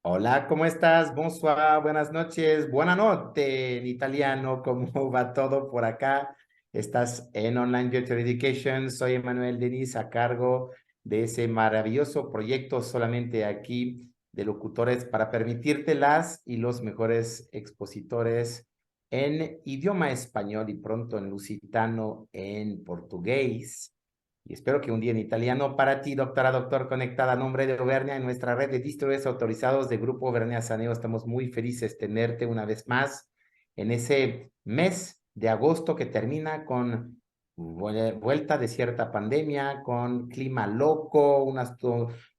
Hola, ¿cómo estás? Bonsoir, buenas noches, buonanotte en italiano, ¿cómo va todo por acá? Estás en Online Virtual Education, soy Emanuel Denis a cargo de ese maravilloso proyecto solamente aquí de locutores para permitirte las y los mejores expositores en idioma español y pronto en lusitano, en portugués. Y espero que un día en italiano para ti, doctor, conectada a nombre de Auvernia en nuestra red de distribuidores autorizados de Grupo Auvernia Saneo. Estamos muy felices de tenerte una vez más en ese mes de agosto que termina con vuelta de cierta pandemia, con clima loco, unas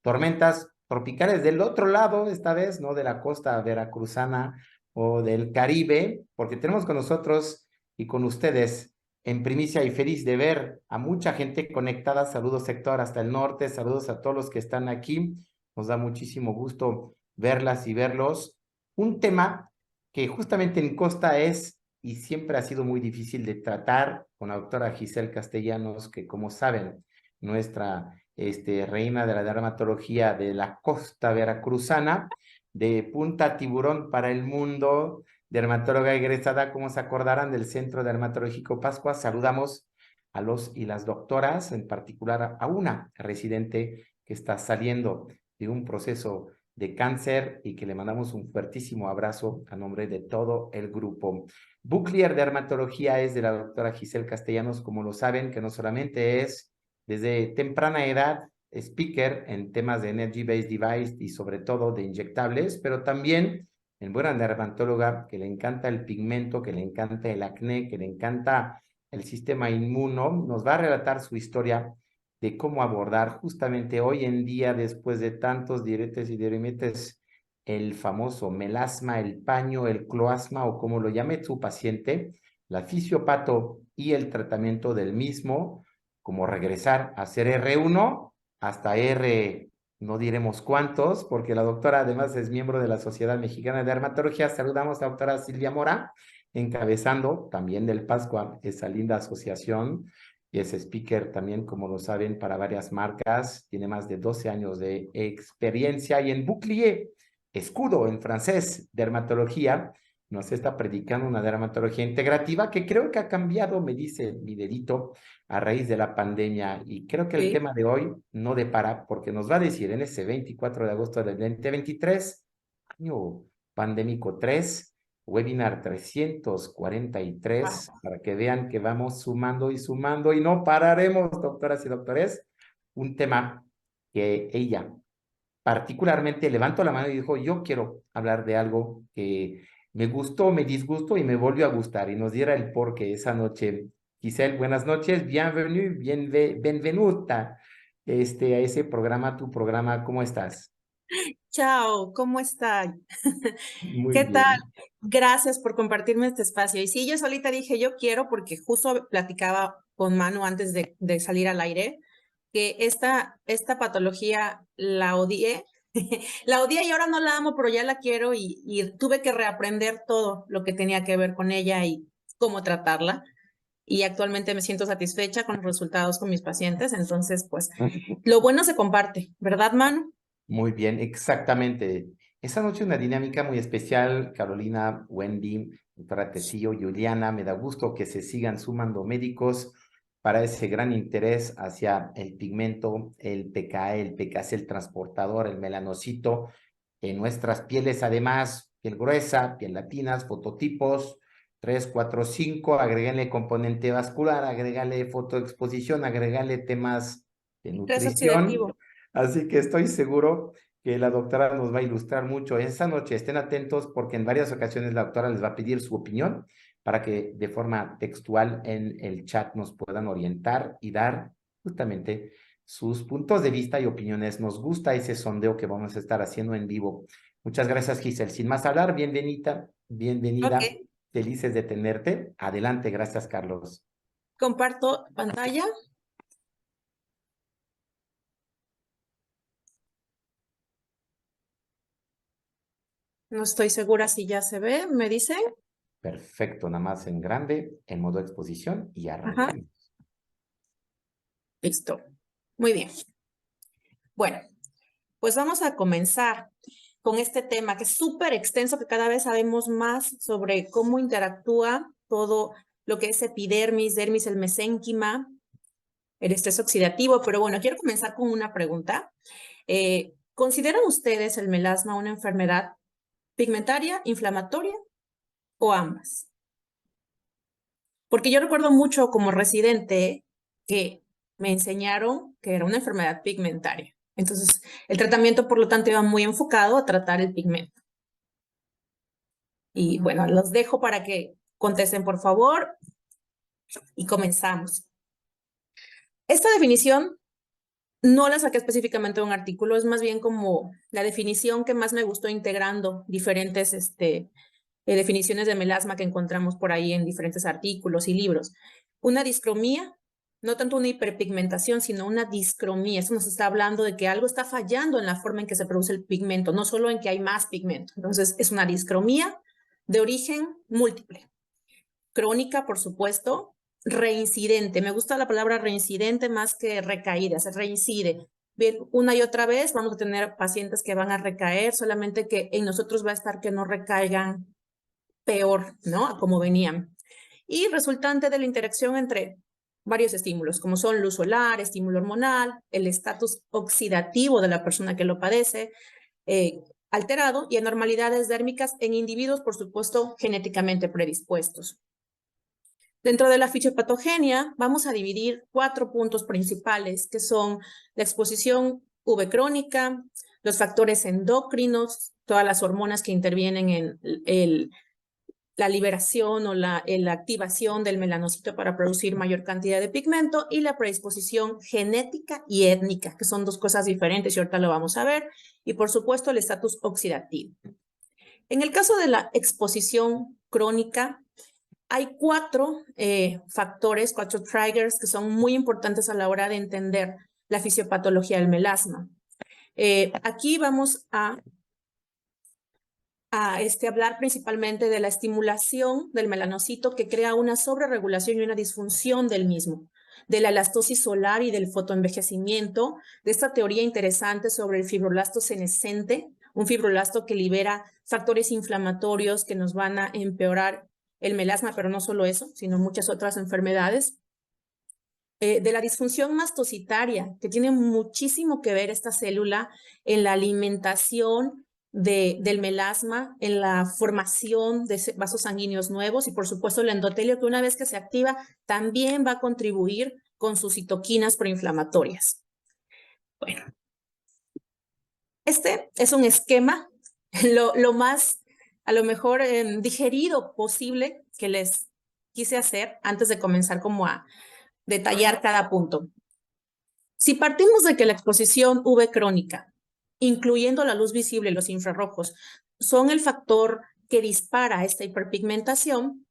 tormentas tropicales del otro lado, esta vez, no de la costa veracruzana o del Caribe, porque tenemos con nosotros y con ustedes en primicia y feliz de ver a mucha gente conectada. Saludos, sector hasta el norte. Saludos a todos los que están aquí. Nos da muchísimo gusto verlas y verlos. Un tema que justamente en Costa es y siempre ha sido muy difícil de tratar con la doctora Giselle Castellanos, que como saben, nuestra reina de la dermatología de la costa veracruzana, de Punta Tiburón para el mundo, dermatóloga egresada, como se acordarán, del Centro Dermatológico Pascua. Saludamos a los y las doctoras, en particular a una residente que está saliendo de un proceso de cáncer y que le mandamos un fuertísimo abrazo a nombre de todo el grupo. Buclier Dermatología es de la doctora Giselle Castellanos, como lo saben, que no solamente es desde temprana edad speaker en temas de energy-based device y sobre todo de inyectables, pero también en buena dermatóloga que le encanta el pigmento, que le encanta el acné, que le encanta el sistema inmuno. Nos va a relatar su historia de cómo abordar justamente hoy en día, después de tantos diretes y diremetes, el famoso melasma, el paño, el cloasma o como lo llame su paciente, la fisiopato y el tratamiento del mismo, como regresar a ser R1 hasta R, no diremos cuántos, porque la doctora además es miembro de la Sociedad Mexicana de Dermatología. Saludamos a la doctora Silvia Mora, encabezando también del Pascua esa linda asociación, y es speaker también, como lo saben, para varias marcas. Tiene más de 12 años de experiencia y en Bouclier, escudo en francés, dermatología, nos está predicando una dermatología integrativa que creo que ha cambiado, me dice mi dedito, a raíz de la pandemia. Y creo que el Sí. tema de hoy no depara porque nos va a decir en ese 24 de agosto del 2023, año pandémico 3, webinar 343, para que vean que vamos sumando y sumando y no pararemos, doctoras y doctores. Un tema que ella particularmente levantó la mano y dijo, yo quiero hablar de algo que me gustó, me disgustó y me volvió a gustar, y nos diera el porqué esa noche. Giselle, buenas noches, bienvenue, benvenuta a ese programa, tu programa, ¿cómo estás? Chao, ¿cómo está? Muy ¿Qué tal? bien. Gracias por compartirme este espacio. Y sí, yo solita dije, yo quiero, porque justo platicaba con Manu antes de salir al aire, que esta patología la odié, la odié y ahora no la amo, pero ya la quiero y tuve que reaprender todo lo que tenía que ver con ella y cómo tratarla. Y actualmente me siento satisfecha con los resultados con mis pacientes. Entonces, pues, lo bueno se comparte, ¿verdad, Manu? Muy bien, exactamente. Esa noche una dinámica muy especial, Carolina, Wendy, doctora Tecillo, Juliana, me da gusto que se sigan sumando médicos para ese gran interés hacia el pigmento, el PKE, el PKC, el transportador, el melanocito, en nuestras pieles además, piel gruesa, piel latinas, fototipos, 3, 4, 5, agregarle componente vascular, agregarle fotoexposición, agregarle temas de Estrés nutrición. oxidativo. Así que estoy seguro que la doctora nos va a ilustrar mucho esa noche. Estén atentos porque en varias ocasiones la doctora les va a pedir su opinión para que de forma textual en el chat nos puedan orientar y dar justamente sus puntos de vista y opiniones. Nos gusta ese sondeo que vamos a estar haciendo en vivo. Muchas gracias, Giselle. Sin más hablar, bienvenida, Ok, bienvenida. Felices de tenerte. Adelante, gracias, Carlos. comparto pantalla. No estoy segura si ya se ve, me dice. Perfecto, nada más en grande, en modo exposición y Ajá, arrancamos. listo. Muy bien. Bueno, pues vamos a comenzar. con este tema que es súper extenso, que cada vez sabemos más sobre cómo interactúa todo lo que es epidermis, dermis, el mesénquima, el estrés oxidativo. Pero bueno, quiero comenzar con una pregunta. ¿Consideran ustedes el melasma una enfermedad pigmentaria, inflamatoria o ambas? Porque yo recuerdo mucho como residente que me enseñaron que era una enfermedad pigmentaria. Entonces, el tratamiento, por lo tanto, iba muy enfocado a tratar el pigmento. Y bueno, los dejo para que contesten, por favor, y comenzamos. Esta definición no la saqué específicamente de un artículo, es más bien como la definición que más me gustó integrando diferentes definiciones de melasma que encontramos por ahí en diferentes artículos y libros. Una discromía, no tanto una hiperpigmentación, sino una discromía. Eso nos está hablando de que algo está fallando en la forma en que se produce el pigmento, no solo en que hay más pigmento. Entonces, es una discromía de origen múltiple. Crónica, por supuesto. Reincidente. Me gusta la palabra reincidente más que recaída. Se reincide. Bien, una y otra vez vamos a tener pacientes que van a recaer, solamente que en nosotros va a estar que no recaigan peor, ¿no? A como venían. Y resultante de la interacción entre varios estímulos, como son luz solar, estímulo hormonal, el estatus oxidativo de la persona que lo padece, alterado, y anormalidades dérmicas en individuos, por supuesto, genéticamente predispuestos. Dentro de la fisiopatogenia vamos a dividir 4 puntos principales, que son la exposición UV crónica, los factores endocrinos, todas las hormonas que intervienen en la liberación o la activación del melanocito para producir mayor cantidad de pigmento, y la predisposición genética y étnica, que son 2 cosas diferentes y ahorita lo vamos a ver, y por supuesto el estatus oxidativo. En el caso de la exposición crónica, hay 4 factores, 4 triggers que son muy importantes a la hora de entender la fisiopatología del melasma. Aquí vamos a hablar principalmente de la estimulación del melanocito, que crea una sobreregulación y una disfunción del mismo, de la elastosis solar y del fotoenvejecimiento, de esta teoría interesante sobre el fibroblasto senescente, un fibroblasto que libera factores inflamatorios que nos van a empeorar el melasma, pero no solo eso, sino muchas otras enfermedades. De la disfunción mastocitaria, que tiene muchísimo que ver esta célula en la alimentación del melasma, en la formación de vasos sanguíneos nuevos, y por supuesto el endotelio, que una vez que se activa también va a contribuir con sus citoquinas proinflamatorias. Bueno, este es un esquema lo más, a lo mejor, digerido posible que les quise hacer antes de comenzar como a detallar cada punto. Si partimos de que la exposición UV crónica, incluyendo la luz visible y los infrarrojos, son el factor que dispara esta hiperpigmentación,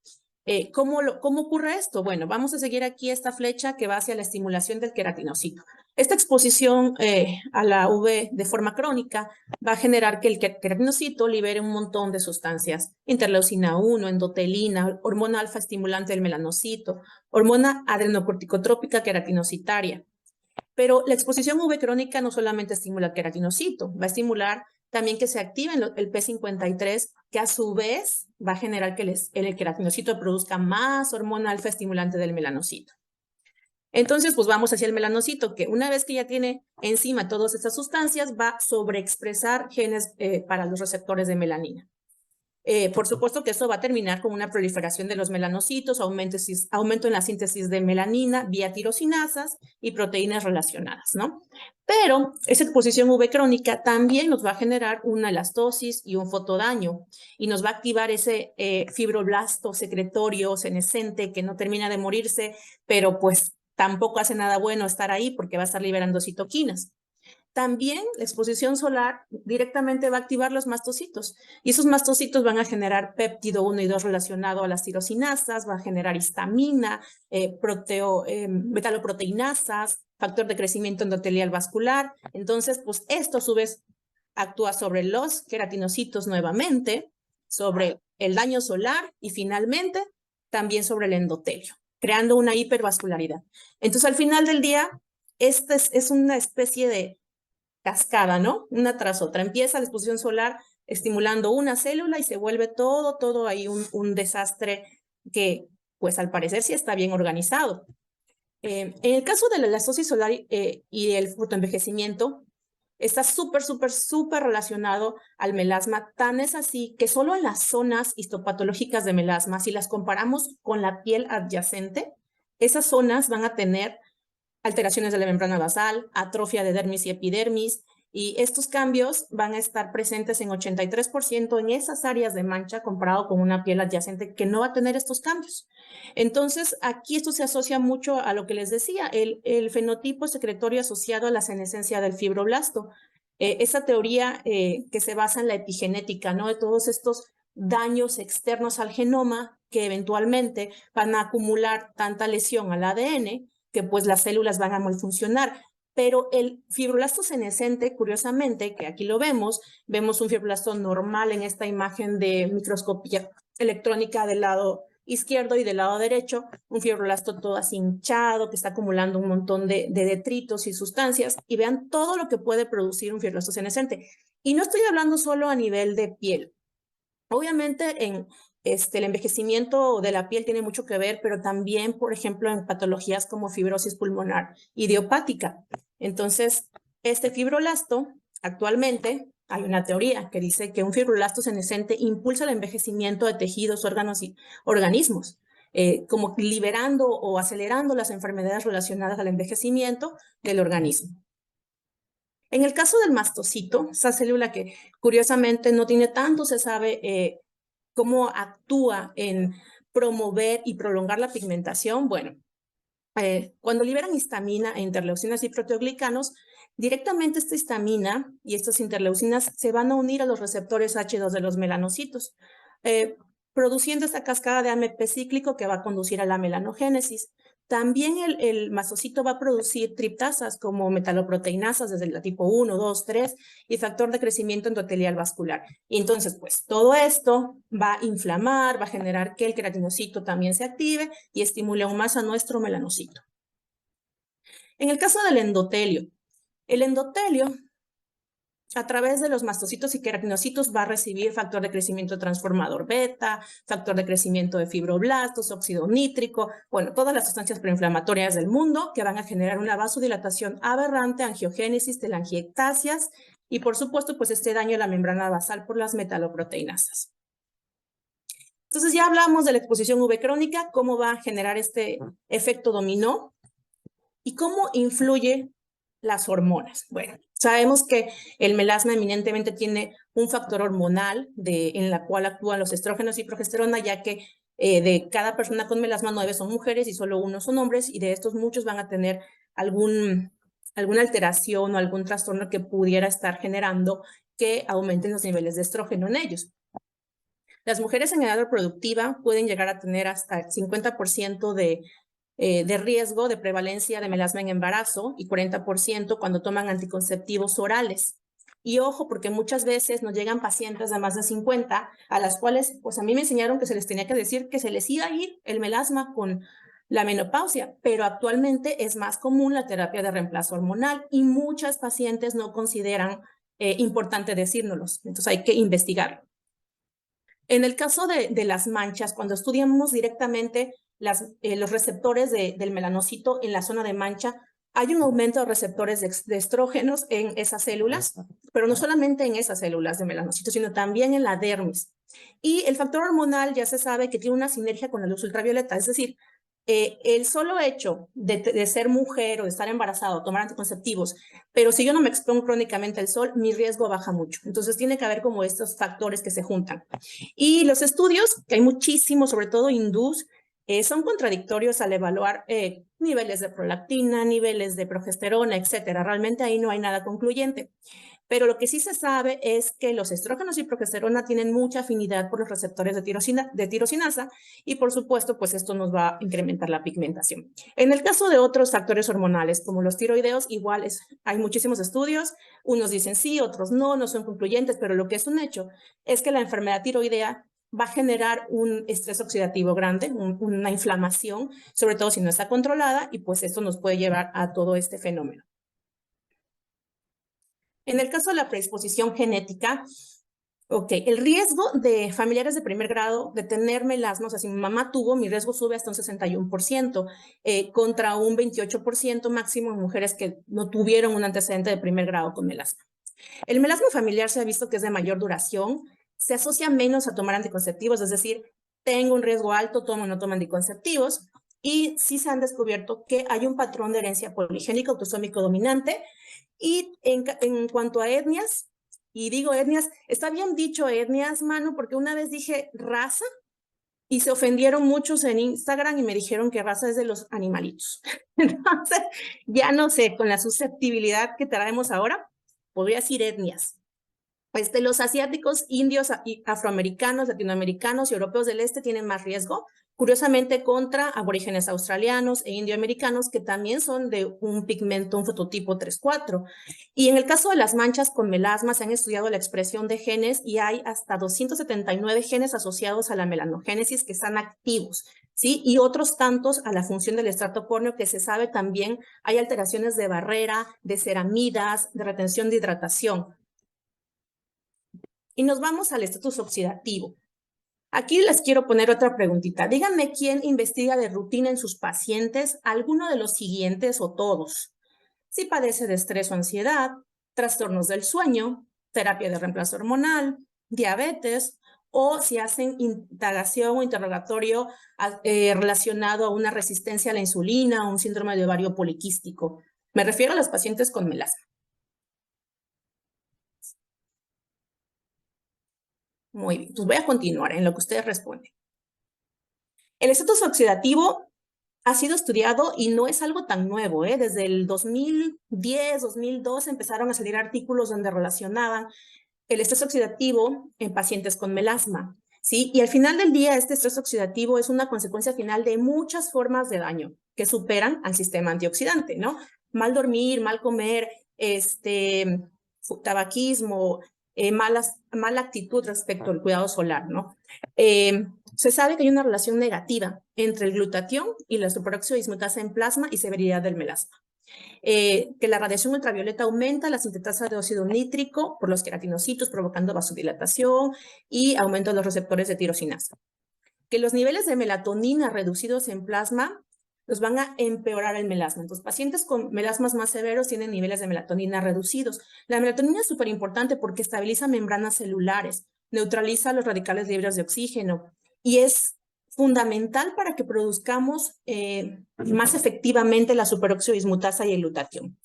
¿cómo ocurre esto? Bueno, vamos a seguir aquí esta flecha que va hacia la estimulación del queratinocito. Esta exposición a la UV de forma crónica va a generar que el queratinocito libere un montón de sustancias: interleucina 1, endotelina, hormona alfa estimulante del melanocito, hormona adrenocorticotrópica queratinocitaria. Pero la exposición UV crónica no solamente estimula el queratinocito, va a estimular también que se active el P53, que a su vez va a generar que el queratinocito produzca más hormona alfa estimulante del melanocito. Entonces, pues vamos hacia el melanocito, que una vez que ya tiene encima todas estas sustancias, va a sobreexpresar genes para los receptores de melanina. Por supuesto que eso va a terminar con una proliferación de los melanocitos, aumento en la síntesis de melanina vía tirosinasas y proteínas relacionadas, ¿no? Pero esa exposición UV crónica también nos va a generar una elastosis y un fotodaño, y nos va a activar ese fibroblasto secretorio senescente que no termina de morirse, pero pues tampoco hace nada bueno estar ahí porque va a estar liberando citoquinas. También la exposición solar directamente va a activar los mastocitos, y esos mastocitos van a generar péptido 1 y 2 relacionado a las tirosinasas, va a generar histamina, metaloproteinasas, factor de crecimiento endotelial vascular. Entonces, pues esto a su vez actúa sobre los queratinocitos nuevamente, sobre el daño solar y finalmente también sobre el endotelio, creando una hipervascularidad. Entonces, al final del día, esta es una especie de cascada, ¿no? Una tras otra. Empieza la exposición solar estimulando una célula y se vuelve todo ahí un desastre que, pues al parecer sí está bien organizado. En el caso de la elastosis solar y el fotoenvejecimiento, está súper relacionado al melasma. Tan es así que solo en las zonas histopatológicas de melasma, si las comparamos con la piel adyacente, esas zonas van a tener alteraciones de la membrana basal, atrofia de dermis y epidermis, y estos cambios van a estar presentes en 83% en esas áreas de mancha comparado con una piel adyacente que no va a tener estos cambios. Entonces, aquí esto se asocia mucho a lo que les decía, el fenotipo secretorio asociado a la senescencia del fibroblasto. Esa teoría que se basa en la epigenética, ¿no? De todos estos daños externos al genoma que eventualmente van a acumular tanta lesión al ADN que pues las células van a malfuncionar. Pero el fibroblasto senescente, curiosamente, que aquí lo vemos un fibroblasto normal en esta imagen de microscopía electrónica del lado izquierdo y del lado derecho, un fibroblasto todo así hinchado, que está acumulando un montón de detritos y sustancias, y vean todo lo que puede producir un fibroblasto senescente. Y no estoy hablando solo a nivel de piel. Obviamente el envejecimiento de la piel tiene mucho que ver, pero también, por ejemplo, en patologías como fibrosis pulmonar idiopática. Entonces, este fibroblasto, actualmente, hay una teoría que dice que un fibroblasto senescente impulsa el envejecimiento de tejidos, órganos y organismos, como liberando o acelerando las enfermedades relacionadas al envejecimiento del organismo. En el caso del mastocito, esa célula que curiosamente no tiene tanto, se sabe cómo actúa en promover y prolongar la pigmentación. Bueno, cuando liberan histamina e interleucinas y proteoglicanos, directamente esta histamina y estas interleucinas se van a unir a los receptores H2 de los melanocitos, produciendo esta cascada de AMP cíclico que va a conducir a la melanogénesis. También el mastocito va a producir triptasas como metaloproteinasas desde la tipo 1, 2, 3 y factor de crecimiento endotelial vascular. Y entonces, pues todo esto va a inflamar, va a generar que el queratinocito también se active y estimule aún más a nuestro melanocito. En el caso del endotelio, el endotelio a través de los mastocitos y queratinocitos va a recibir factor de crecimiento transformador beta, factor de crecimiento de fibroblastos, óxido nítrico, bueno, todas las sustancias proinflamatorias del mundo que van a generar una vasodilatación aberrante, angiogénesis, telangiectasias y por supuesto pues este daño a la membrana basal por las metaloproteinasas. Entonces ya hablamos de la exposición UV crónica, cómo va a generar este efecto dominó y cómo influye las hormonas. Bueno, sabemos que el melasma eminentemente tiene un factor hormonal en la cual actúan los estrógenos y progesterona, ya que de cada persona con melasma 9 son mujeres y solo 1 son hombres, y de estos muchos van a tener alguna alteración o algún trastorno que pudiera estar generando que aumenten los niveles de estrógeno en ellos. Las mujeres en edad reproductiva pueden llegar a tener hasta el 50% de riesgo de prevalencia de melasma en embarazo y 40% cuando toman anticonceptivos orales. Y ojo, porque muchas veces nos llegan pacientes de más de 50 a las cuales, pues a mí me enseñaron que se les tenía que decir que se les iba a ir el melasma con la menopausia, pero actualmente es más común la terapia de reemplazo hormonal y muchas pacientes no consideran importante decírnoslos, entonces hay que investigarlo. En el caso de las manchas, cuando estudiamos directamente los receptores del melanocito en la zona de mancha, hay un aumento de receptores de estrógenos en esas células, pero no solamente en esas células de melanocito, sino también en la dermis. Y el factor hormonal ya se sabe que tiene una sinergia con la luz ultravioleta, es decir, el solo hecho de ser mujer o de estar embarazada o tomar anticonceptivos, pero si yo no me expongo crónicamente al sol, mi riesgo baja mucho. Entonces tiene que haber como estos factores que se juntan. Y los estudios, que hay muchísimos, sobre todo hindús, son contradictorios al evaluar niveles de prolactina, niveles de progesterona, etcétera. Realmente ahí no hay nada concluyente. Pero lo que sí se sabe es que los estrógenos y progesterona tienen mucha afinidad por los receptores de tirosinasa y por supuesto, pues esto nos va a incrementar la pigmentación. En el caso de otros factores hormonales, como los tiroideos, igual hay muchísimos estudios, unos dicen sí, otros no, no son concluyentes, pero lo que es un hecho es que la enfermedad tiroidea va a generar un estrés oxidativo grande, una inflamación, sobre todo si no está controlada, y pues esto nos puede llevar a todo este fenómeno. En el caso de la predisposición genética, el riesgo de familiares de primer grado de tener melasma, o sea, si mi mamá tuvo, mi riesgo sube hasta un 61%, contra un 28% máximo en mujeres que no tuvieron un antecedente de primer grado con melasma. El melasma familiar se ha visto que es de mayor duración, se asocia menos a tomar anticonceptivos, es decir, tengo un riesgo alto, tomo o no tomo anticonceptivos, y sí se han descubierto que hay un patrón de herencia poligénica autosómico dominante. Y en cuanto a etnias, y digo etnias, está bien dicho etnias, Manu, porque una vez dije raza y se ofendieron muchos en Instagram y me dijeron que raza es de los animalitos. Entonces, ya no sé, con la susceptibilidad que traemos ahora, podría decir etnias. Los asiáticos, indios, afroamericanos, latinoamericanos y europeos del este tienen más riesgo, curiosamente contra aborígenes australianos e indioamericanos que también son de un pigmento, un fototipo 3,4. Y en el caso de las manchas con melasma se han estudiado la expresión de genes y hay hasta 279 genes asociados a la melanogénesis que están activos, ¿sí? Y otros tantos a la función del estrato córneo que se sabe también hay alteraciones de barrera, de ceramidas, de retención de hidratación. Y nos vamos al estatus oxidativo. Aquí les quiero poner otra preguntita. Díganme quién investiga de rutina en sus pacientes alguno de los siguientes o todos. Si padece de estrés o ansiedad, trastornos del sueño, terapia de reemplazo hormonal, diabetes, o si hacen indagación o interrogatorio relacionado a una resistencia a la insulina o un síndrome de ovario poliquístico. Me refiero a los pacientes con melasma. Muy bien, pues voy a continuar en lo que ustedes responden. El estatus oxidativo ha sido estudiado y no es algo tan nuevo, ¿eh? Desde el 2010, 2012 empezaron a salir artículos donde relacionaban el estrés oxidativo en pacientes con melasma, ¿sí? Y al final del día, este estrés oxidativo es una consecuencia final de muchas formas de daño que superan al sistema antioxidante, ¿no? Mal dormir, mal comer, tabaquismo, mala actitud respecto al cuidado solar, ¿no? Se sabe que hay una relación negativa entre el glutatión y la superóxido dismutasa en plasma y severidad del melasma. Que la radiación ultravioleta aumenta la sintetasa de óxido nítrico por los queratinocitos, provocando vasodilatación y aumento de los receptores de tirosinasa. Que los niveles de melatonina reducidos en plasma los van a empeorar el melasma. Entonces, pacientes con melasmas más severos tienen niveles de melatonina reducidos. La melatonina es súper importante porque estabiliza membranas celulares, neutraliza los radicales libres de oxígeno y es fundamental para que produzcamos más efectivamente la superóxido dismutasa y el glutatión.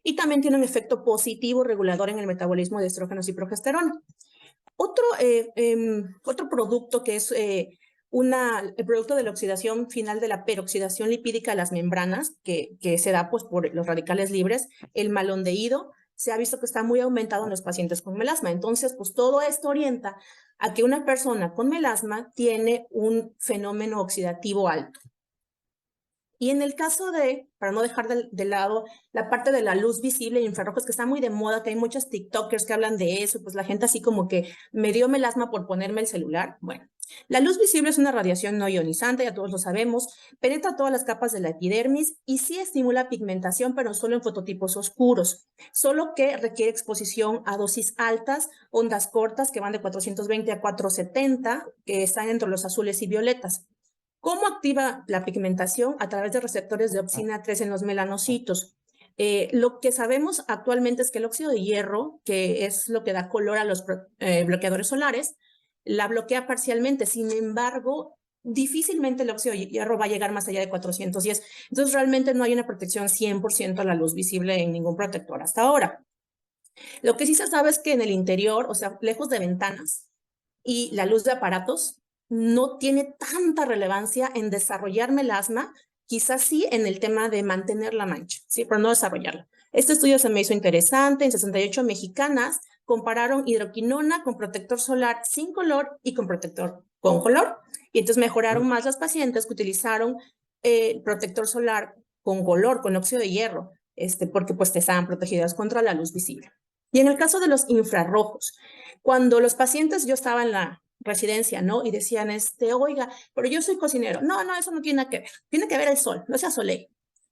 Y también tiene un efecto positivo regulador en el metabolismo de estrógenos y progesterona. Otro producto que es el producto de la oxidación final de la peroxidación lipídica de las membranas, que se da pues, por los radicales libres, el malondehído, se ha visto que está muy aumentado en los pacientes con melasma. Entonces, pues todo esto orienta a que una persona con melasma tiene un fenómeno oxidativo alto. Y en el caso de, para no dejar de lado la parte de la luz visible y infrarrojos, que está muy de moda, que hay muchos TikTokers que hablan de eso, pues la gente así como que me dio melasma por ponerme el celular. Bueno, la luz visible es una radiación no ionizante, ya todos lo sabemos, penetra todas las capas de la epidermis y sí estimula pigmentación, pero solo en fototipos oscuros, solo que requiere exposición a dosis altas, ondas cortas que van de 420 a 470, que están entre los azules y violetas. ¿Cómo activa la pigmentación? A través de receptores de opsina 3 en los melanocitos. Lo que sabemos actualmente es que el óxido de hierro, que es lo que da color a los bloqueadores solares, la bloquea parcialmente. Sin embargo, difícilmente el óxido de hierro va a llegar más allá de 410. Entonces, realmente no hay una protección 100% a la luz visible en ningún protector hasta ahora. Lo que sí se sabe es que en el interior, o sea, lejos de ventanas y la luz de aparatos, no tiene tanta relevancia en desarrollar melasma, quizás sí en el tema de mantener la mancha, ¿sí? Pero no desarrollarla. Este estudio se me hizo interesante. En 68 mexicanas compararon hidroquinona con protector solar sin color y con protector con color. Y entonces mejoraron más las pacientes que utilizaron protector solar con color, con óxido de hierro, porque pues estaban protegidas contra la luz visible. Y en el caso de los infrarrojos, cuando los pacientes, yo estaba en la residencia, ¿no? Y decían, oiga, pero yo soy cocinero. No, eso no tiene nada que ver. Tiene que ver el sol, no sea soleil.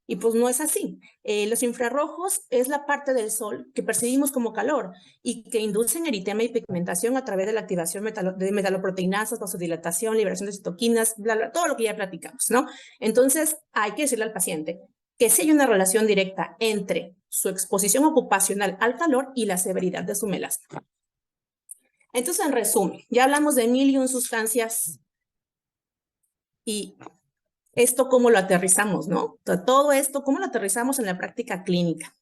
Y pues no es así. Los infrarrojos es la parte del sol que percibimos como calor y que inducen eritema y pigmentación a través de la activación de metaloproteinasas, vasodilatación, liberación de citoquinas, bla, bla, todo lo que ya platicamos, ¿no? Entonces, hay que decirle al paciente que sí hay una relación directa entre su exposición ocupacional al calor y la severidad de su melasma. Entonces, en resumen, ya hablamos de 1001 sustancias y esto cómo lo aterrizamos, ¿no? Todo esto, cómo lo aterrizamos en la práctica clínica.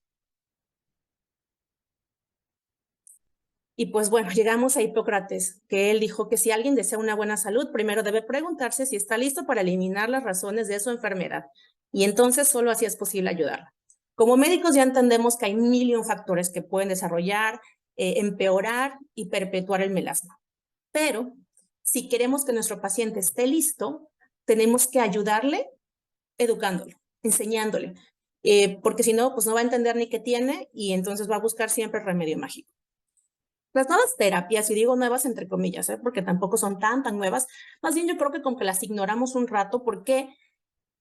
Y pues bueno, llegamos a Hipócrates, que él dijo que si alguien desea una buena salud, primero debe preguntarse si está listo para eliminar las razones de su enfermedad. Y entonces solo así es posible ayudarla. Como médicos ya entendemos que hay 1001 factores que pueden desarrollar, empeorar y perpetuar el melasma. Pero si queremos que nuestro paciente esté listo, tenemos que ayudarle educándolo, enseñándole, porque si no, pues no va a entender ni qué tiene y entonces va a buscar siempre el remedio mágico. Las nuevas terapias, y digo nuevas entre comillas, porque tampoco son tan nuevas, más bien yo creo que como que las ignoramos un rato porque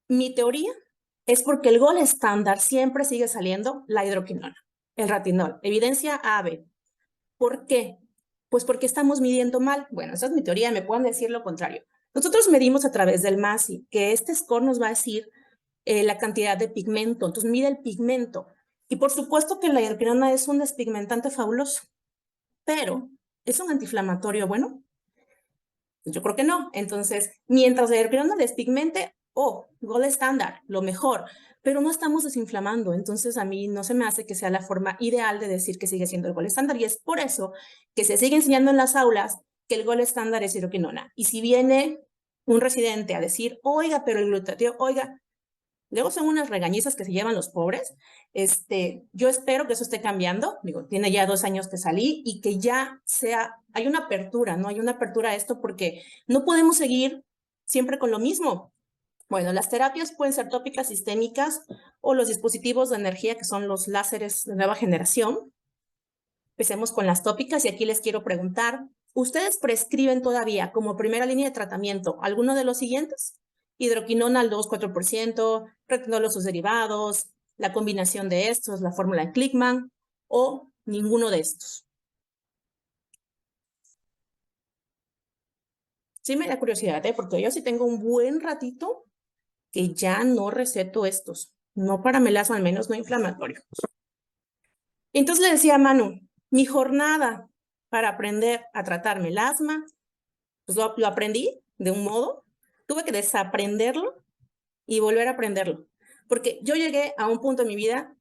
mi teoría es porque el gol estándar siempre sigue saliendo la hidroquinona, el retinol, evidencia AB. ¿Por qué? Pues porque estamos midiendo mal. Bueno, esa es mi teoría, me pueden decir lo contrario. Nosotros medimos a través del MASI, que este score nos va a decir la cantidad de pigmento, entonces mide el pigmento. Y por supuesto que la hidroquinona es un despigmentante fabuloso, pero ¿es un antiinflamatorio bueno? Pues yo creo que no. Entonces, mientras la hidroquinona despigmente, gol estándar, lo mejor, pero no estamos desinflamando. Entonces, a mí no se me hace que sea la forma ideal de decir que sigue siendo el gol estándar. Y es por eso que se sigue enseñando en las aulas que el gol estándar es hidroquinona. Y si viene un residente a decir, oiga, pero el glutatión, oiga, luego son unas regañizas que se llevan los pobres. Yo espero que eso esté cambiando. Digo, tiene ya 2 años que salí y que ya hay una apertura, ¿no? Hay una apertura a esto porque no podemos seguir siempre con lo mismo. Bueno, las terapias pueden ser tópicas sistémicas o los dispositivos de energía que son los láseres de nueva generación. Empecemos con las tópicas y aquí les quiero preguntar, ¿ustedes prescriben todavía como primera línea de tratamiento alguno de los siguientes? Hidroquinona al 2-4%, retinol o sus derivados, la combinación de estos, la fórmula de Klickmann, o ninguno de estos. Sí me da curiosidad, porque yo sí tengo un buen ratito que ya no receto estos, no para melasma, al menos no inflamatorio. Entonces le decía a Manu, mi jornada para aprender a tratar melasma, pues lo aprendí de un modo, tuve que desaprenderlo y volver a aprenderlo. Porque yo llegué a un punto en mi vida,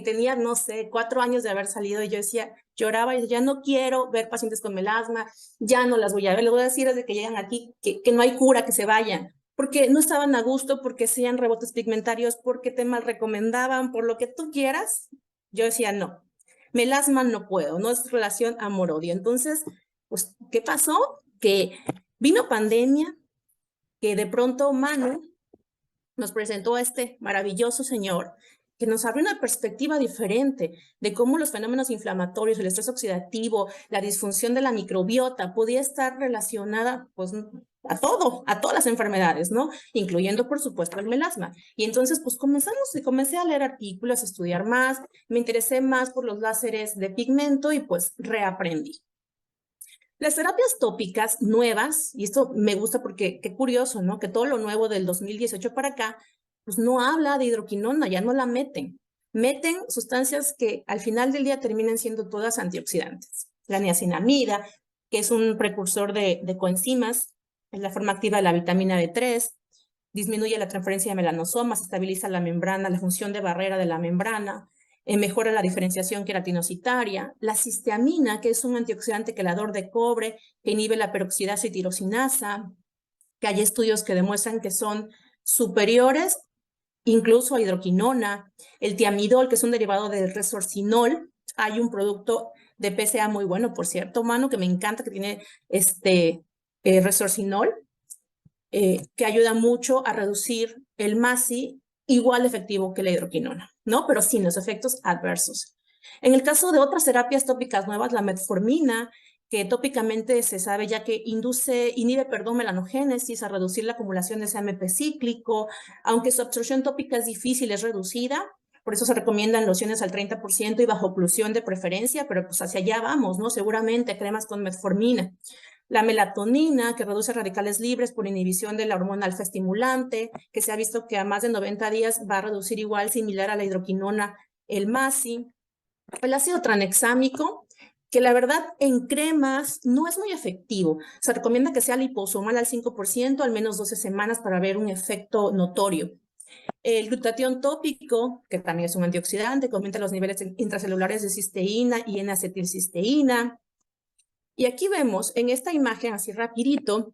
tenía, no sé, 4 años de haber salido y yo decía, lloraba y decía, ya no quiero ver pacientes con melasma, ya no las voy a ver, les voy a decir desde que llegan aquí que no hay cura, que se vayan, porque no estaban a gusto, porque hacían rebotes pigmentarios, porque te mal recomendaban, por lo que tú quieras. Yo decía, no, melasma no puedo, no es relación amor-odio. Entonces, pues, ¿qué pasó? Que vino pandemia, que de pronto Manu nos presentó a este maravilloso señor que nos abrió una perspectiva diferente de cómo los fenómenos inflamatorios, el estrés oxidativo, la disfunción de la microbiota podía estar relacionada pues a todas las enfermedades, ¿no? Incluyendo, por supuesto, el melasma. Y entonces, pues comencé a leer artículos, a estudiar más, me interesé más por los láseres de pigmento y pues reaprendí. Las terapias tópicas nuevas, y esto me gusta porque qué curioso, ¿no? Que todo lo nuevo del 2018 para acá, pues no habla de hidroquinona, ya no la meten. Meten sustancias que al final del día terminan siendo todas antioxidantes. La niacinamida, que es un precursor de coenzimas, es la forma activa de la vitamina B3, disminuye la transferencia de melanosomas, estabiliza la membrana, la función de barrera de la membrana, mejora la diferenciación queratinocitaria, la cisteamina, que es un antioxidante quelador de cobre, que inhibe la peroxidasa y tirosinasa, que hay estudios que demuestran que son superiores incluso a hidroquinona, el tiamidol, que es un derivado del resorcinol, hay un producto de PSA muy bueno, por cierto, Manu, que me encanta, que tiene resorcinol, que ayuda mucho a reducir el MASI, igual efectivo que la hidroquinona, ¿no? Pero sin los efectos adversos. En el caso de otras terapias tópicas nuevas, la metformina, que tópicamente se sabe ya que inhibe, melanogénesis a reducir la acumulación de CAMP cíclico, aunque su absorción tópica es difícil, es reducida, por eso se recomiendan lociones al 30% y bajo oclusión de preferencia, pero pues hacia allá vamos, ¿no? Seguramente cremas con metformina. La melatonina, que reduce radicales libres por inhibición de la hormona alfa estimulante, que se ha visto que a más de 90 días va a reducir igual, similar a la hidroquinona, el MASI. El ácido tranexámico, que la verdad en cremas no es muy efectivo. Se recomienda que sea liposomal al 5%, al menos 12 semanas para ver un efecto notorio. El glutatión tópico, que también es un antioxidante, que aumenta los niveles intracelulares de cisteína y N-acetilcisteína. Y aquí vemos en esta imagen, así rapidito,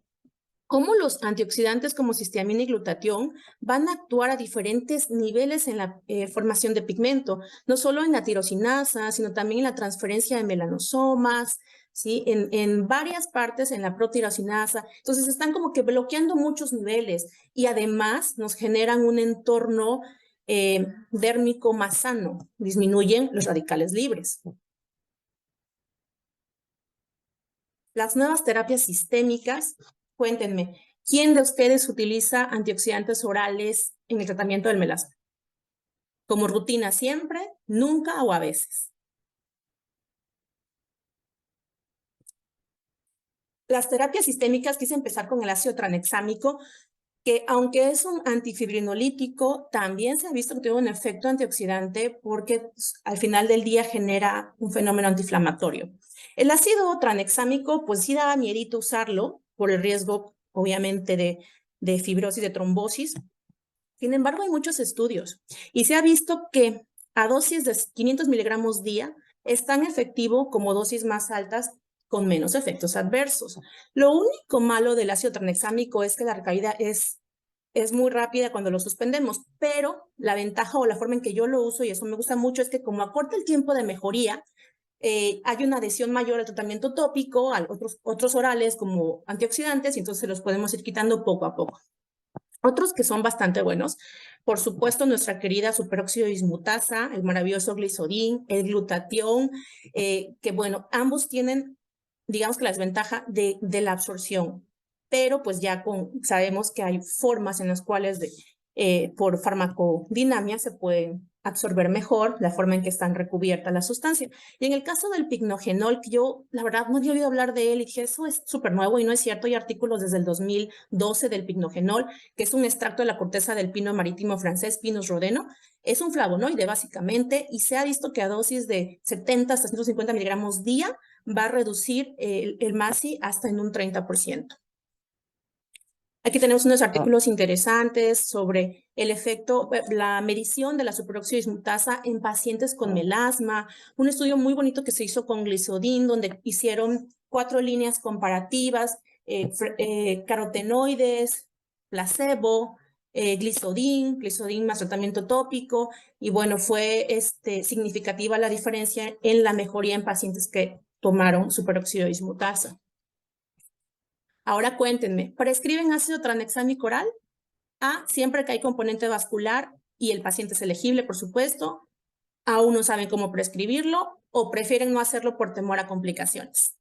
cómo los antioxidantes como cisteamina y glutatión van a actuar a diferentes niveles en la formación de pigmento, no solo en la tirosinasa, sino también en la transferencia de melanosomas, ¿sí? En varias partes en la protirosinasa. Entonces están como que bloqueando muchos niveles y además nos generan un entorno dérmico más sano, disminuyen los radicales libres. Las nuevas terapias sistémicas, cuéntenme, ¿quién de ustedes utiliza antioxidantes orales en el tratamiento del melasma? ¿Como rutina siempre, nunca o a veces? Las terapias sistémicas, quise empezar con el ácido tranexámico, que aunque es un antifibrinolítico, también se ha visto que tiene un efecto antioxidante porque al final del día genera un fenómeno antiinflamatorio. El ácido tranexámico, pues sí daba miedito usarlo por el riesgo, obviamente, de fibrosis, de trombosis. Sin embargo, hay muchos estudios y se ha visto que a dosis de 500 miligramos día es tan efectivo como dosis más altas con menos efectos adversos. Lo único malo del ácido tranexámico es que la recaída es muy rápida cuando lo suspendemos, pero la ventaja o la forma en que yo lo uso, y eso me gusta mucho, es que como acorta el tiempo de mejoría, hay una adhesión mayor al tratamiento tópico, a otros orales como antioxidantes, y entonces los podemos ir quitando poco a poco. Otros que son bastante buenos, por supuesto, nuestra querida superóxido dismutasa, el maravilloso glisodin, el glutatión, que bueno, ambos tienen, digamos que la desventaja de la absorción, pero pues ya sabemos que hay formas en las cuales por farmacodinamia se pueden absorber mejor la forma en que están recubiertas la sustancia. Y en el caso del picnogenol, que yo la verdad no había oído hablar de él y dije, eso es súper nuevo y no es cierto, hay artículos desde el 2012 del picnogenol, que es un extracto de la corteza del pino marítimo francés, Pinus rodeno. Es un flavonoide básicamente y se ha visto que a dosis de 70 hasta 150 miligramos día va a reducir el MASI hasta en un 30%. Aquí tenemos unos artículos interesantes sobre el efecto, la medición de la superóxido dismutasa en pacientes con melasma, un estudio muy bonito que se hizo con glisodin, donde hicieron 4 líneas comparativas, carotenoides, placebo, glisodin más tratamiento tópico, y bueno, fue significativa la diferencia en la mejoría en pacientes que tomaron superóxido dismutasa. Ahora cuéntenme, ¿prescriben ácido tranexámico oral? A, siempre que hay componente vascular y el paciente es elegible, por supuesto. Aún no saben cómo prescribirlo o prefieren no hacerlo por temor a complicaciones.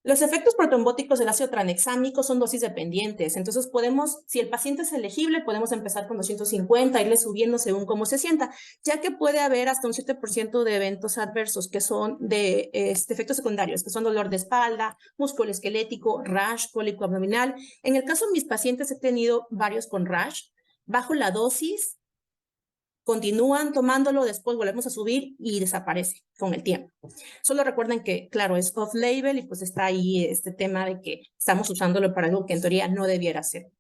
Los efectos protrombóticos del ácido tranexámico son dosis dependientes. Entonces si el paciente es elegible, podemos empezar con 250, irle subiendo según cómo se sienta, ya que puede haber hasta un 7% de eventos adversos que son de efectos secundarios, que son dolor de espalda, músculo esquelético, rash, cólico abdominal. En el caso de mis pacientes he tenido varios con rash. Bajo la dosis, continúan tomándolo, después volvemos a subir y desaparece con el tiempo. Solo recuerden que, claro, es off-label y pues está ahí este tema de que estamos usándolo para algo que en teoría no debiera ser.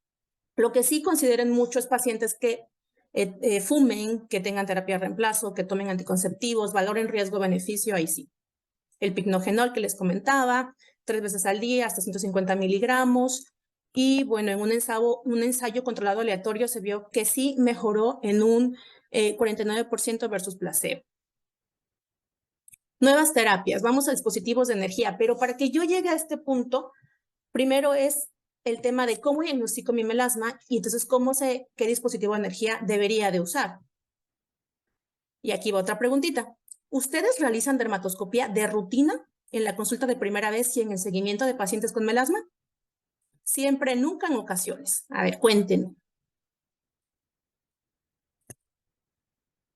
Lo que sí consideren muchos pacientes que fumen, que tengan terapia de reemplazo, que tomen anticonceptivos, valoren riesgo-beneficio, ahí sí. El picnogenol que les comentaba, 3 veces al día, hasta 150 miligramos. Y bueno, en un ensayo controlado aleatorio se vio que sí mejoró en un 49% versus placebo. Nuevas terapias, vamos a dispositivos de energía, pero para que yo llegue a este punto, primero es el tema de cómo diagnostico mi melasma y entonces cómo sé qué dispositivo de energía debería de usar. Y aquí va otra preguntita. ¿Ustedes realizan dermatoscopía de rutina en la consulta de primera vez y en el seguimiento de pacientes con melasma? Siempre, nunca, en ocasiones. A ver, cuéntenme.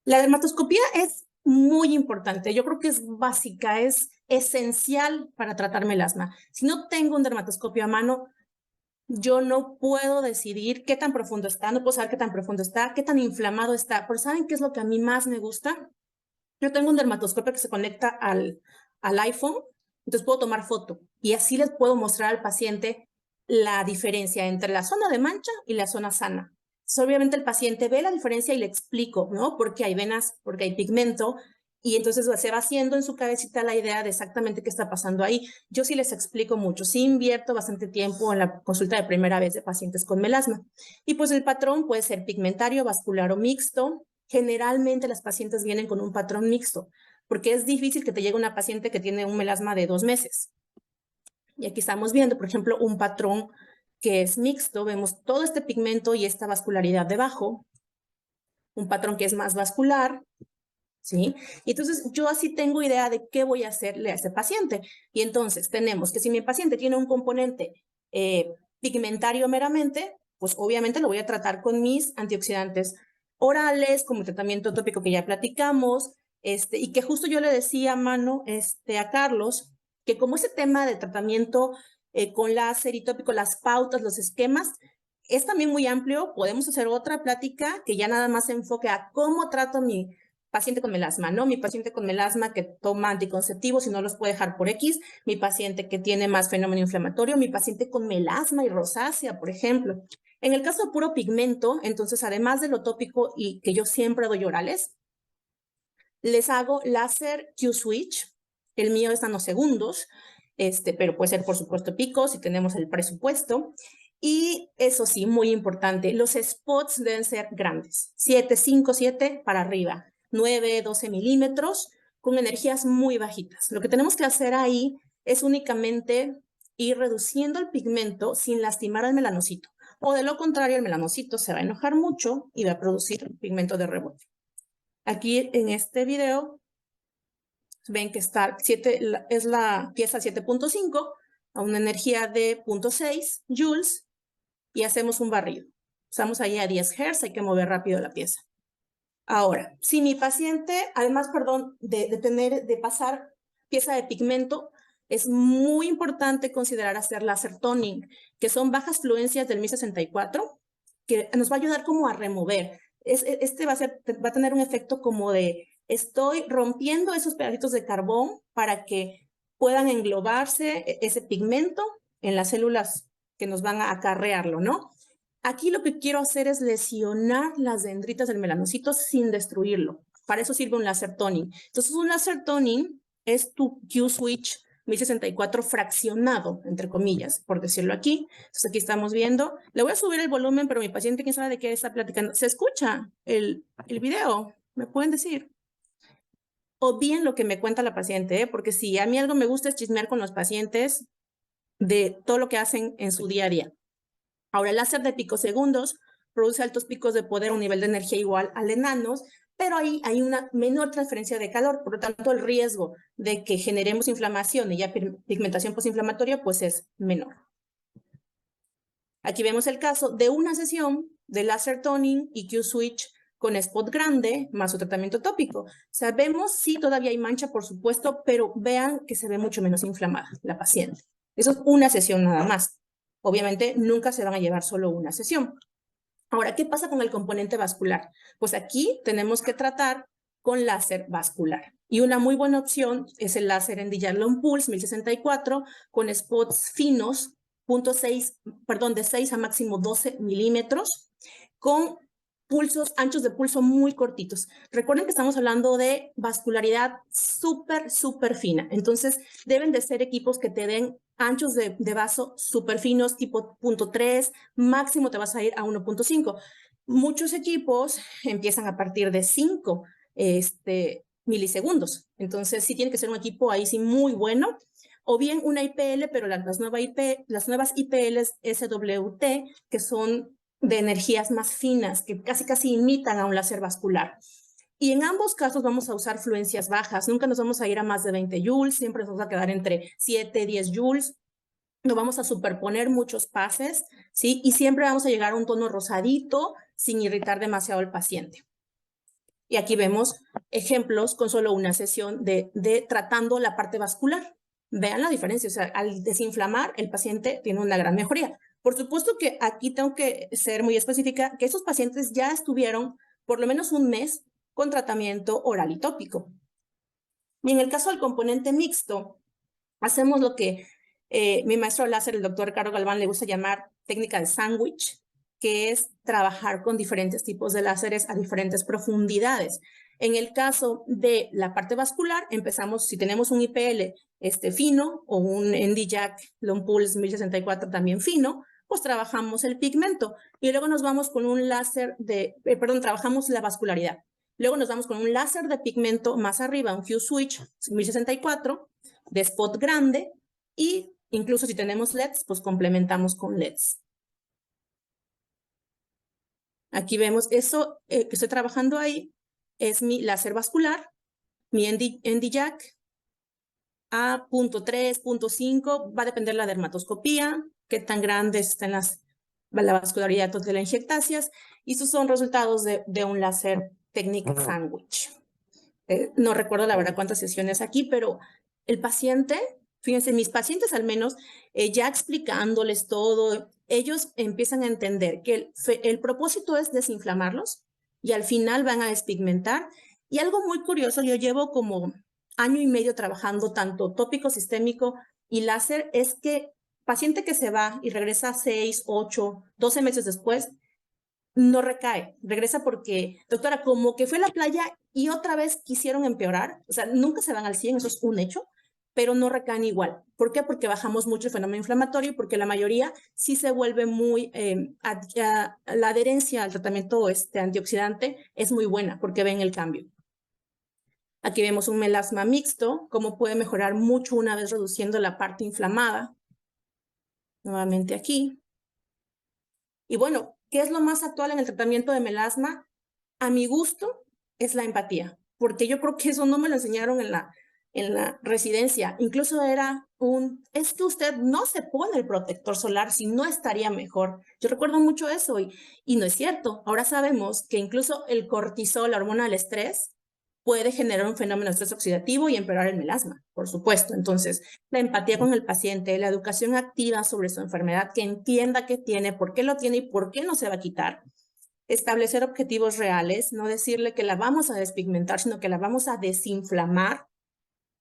La dermatoscopía es muy importante. Yo creo que es básica, es esencial para tratar melasma. Si no tengo un dermatoscopio a mano, yo no puedo decidir qué tan profundo está, no puedo saber qué tan profundo está, qué tan inflamado está. Pero ¿saben qué es lo que a mí más me gusta? Yo tengo un dermatoscopio que se conecta al iPhone, entonces puedo tomar foto y así les puedo mostrar al paciente la diferencia entre la zona de mancha y la zona sana. Entonces, obviamente el paciente ve la diferencia y le explico, ¿no? Porque hay venas, porque hay pigmento, y entonces se va haciendo en su cabecita la idea de exactamente qué está pasando ahí. Yo sí les explico mucho, sí invierto bastante tiempo en la consulta de primera vez de pacientes con melasma. Y pues el patrón puede ser pigmentario, vascular o mixto. Generalmente las pacientes vienen con un patrón mixto, porque es difícil que te llegue una paciente que tiene un melasma de 2 meses. Y aquí estamos viendo, por ejemplo, un patrón que es mixto. Vemos todo este pigmento y esta vascularidad debajo. Un patrón que es más vascular, ¿sí? Y entonces yo así tengo idea de qué voy a hacerle a ese paciente. Y entonces tenemos que si mi paciente tiene un componente pigmentario meramente, pues obviamente lo voy a tratar con mis antioxidantes orales, como el tratamiento tópico que ya platicamos, y que justo yo le decía a Carlos, que como ese tema de tratamiento con láser y tópico, las pautas, los esquemas, es también muy amplio. Podemos hacer otra plática que ya nada más se enfoque a cómo trato mi paciente con melasma, ¿no? Mi paciente con melasma que toma anticonceptivos y no los puede dejar por X, mi paciente que tiene más fenómeno inflamatorio, mi paciente con melasma y rosácea, por ejemplo. En el caso de puro pigmento, entonces, además de lo tópico y que yo siempre doy orales, les hago láser Q-switch. El mío es nanosegundos, pero puede ser, por supuesto, pico si tenemos el presupuesto. Y eso sí, muy importante, los spots deben ser grandes, 7, 5, 7 para arriba, 9, 12 milímetros, con energías muy bajitas. Lo que tenemos que hacer ahí es únicamente ir reduciendo el pigmento sin lastimar al melanocito. O de lo contrario, el melanocito se va a enojar mucho y va a producir pigmento de rebote. Aquí en este video ven que está es la pieza 7.5 a una energía de 0.6 joules y hacemos un barrido. Estamos ahí a 10 Hz, hay que mover rápido la pieza. Ahora, si mi paciente, además, perdón, de pasar pieza de pigmento, es muy importante considerar hacer láser toning, que son bajas fluencias del 1064, que nos va a ayudar como a remover. Va a tener un efecto como de, estoy rompiendo esos pedacitos de carbón para que puedan englobarse ese pigmento en las células que nos van a acarrearlo, ¿no? Aquí lo que quiero hacer es lesionar las dendritas del melanocito sin destruirlo. Para eso sirve un láser toning. Entonces, un láser toning es tu Q-switch 1064 fraccionado, entre comillas, por decirlo aquí. Entonces, aquí estamos viendo. Le voy a subir el volumen, pero mi paciente, ¿quién sabe de qué está platicando? ¿Se escucha el video? ¿Me pueden decir? O bien lo que me cuenta la paciente, porque si a mí algo me gusta es chismear con los pacientes de todo lo que hacen en su día a día. Ahora, el láser de picosegundos produce altos picos de poder a un nivel de energía igual al enanos, pero ahí hay una menor transferencia de calor, por lo tanto el riesgo de que generemos inflamación y ya pigmentación postinflamatoria pues es menor. Aquí vemos el caso de una sesión de láser toning y Q-switch con spot grande más su tratamiento tópico. Sabemos sí todavía hay mancha, por supuesto, pero vean que se ve mucho menos inflamada la paciente. Eso es una sesión nada más. Obviamente nunca se van a llevar solo una sesión. Ahora, ¿qué pasa con el componente vascular? Pues aquí tenemos que tratar con láser vascular. Y una muy buena opción es el láser Endillar Long Pulse 1064 con spots finos, de 6 a máximo 12 milímetros, con pulsos, anchos de pulso muy cortitos. Recuerden que estamos hablando de vascularidad súper fina. Entonces, deben de ser equipos que te den anchos de vaso súper finos, tipo 0.3, máximo te vas a ir a 1.5. Muchos equipos empiezan a partir de 5 milisegundos. Entonces, sí tiene que ser un equipo ahí sí muy bueno. O bien una IPL, pero las nuevas IPLs SWT, que son de energías más finas, que casi imitan a un láser vascular. Y en ambos casos vamos a usar fluencias bajas. Nunca nos vamos a ir a más de 20 joules, siempre nos vamos a quedar entre 7 y 10 joules. No vamos a superponer muchos pases, ¿sí? Y siempre vamos a llegar a un tono rosadito sin irritar demasiado al paciente. Y aquí vemos ejemplos con solo una sesión de tratando la parte vascular. Vean la diferencia, o sea, al desinflamar, el paciente tiene una gran mejoría. Por supuesto que aquí tengo que ser muy específica, que esos pacientes ya estuvieron por lo menos un mes con tratamiento oral y tópico. Y en el caso del componente mixto, hacemos lo que mi maestro láser, el doctor Carlos Galván, le gusta llamar técnica de sándwich, que es trabajar con diferentes tipos de láseres a diferentes profundidades. En el caso de la parte vascular, empezamos, si tenemos un IPL fino o un ND-JAK Long Pulse 1064 también fino, pues trabajamos el pigmento y luego nos vamos con un láser trabajamos la vascularidad. Luego nos vamos con un láser de pigmento más arriba, un Q-Switch 1064, de spot grande, y incluso si tenemos LEDs, pues complementamos con LEDs. Aquí vemos eso que estoy trabajando ahí, es mi láser vascular, mi ND-JAK a 0.3, 0.5, va a depender la dermatoscopía, qué tan grandes estén la vascularidad de las injectáceas, y estos son resultados de un láser técnica sándwich. No recuerdo la verdad cuántas sesiones aquí, pero el paciente, fíjense, mis pacientes al menos, ya explicándoles todo, ellos empiezan a entender que el propósito es desinflamarlos y al final van a despigmentar. Y algo muy curioso, yo llevo como año y medio trabajando tanto tópico, sistémico y láser, es que paciente que se va y regresa 6, 8, 12 meses después, no recae, regresa porque, doctora, como que fue a la playa y otra vez quisieron empeorar, o sea, nunca se van al 100, eso es un hecho, pero no recaen igual. ¿Por qué? Porque bajamos mucho el fenómeno inflamatorio y porque la mayoría sí se vuelve muy, la adherencia al tratamiento antioxidante es muy buena porque ven el cambio. Aquí vemos un melasma mixto, cómo puede mejorar mucho una vez reduciendo la parte inflamada. Nuevamente aquí. Y bueno, ¿qué es lo más actual en el tratamiento de melasma? A mi gusto es la empatía, porque yo creo que eso no me lo enseñaron en la residencia. Incluso era es que usted no se pone el protector solar si no estaría mejor. Yo recuerdo mucho eso y no es cierto. Ahora sabemos que incluso el cortisol, la hormona del estrés, puede generar un fenómeno de estrés oxidativo y empeorar el melasma, por supuesto. Entonces, la empatía con el paciente, la educación activa sobre su enfermedad, que entienda qué tiene, por qué lo tiene y por qué no se va a quitar. Establecer objetivos reales, no decirle que la vamos a despigmentar, sino que la vamos a desinflamar,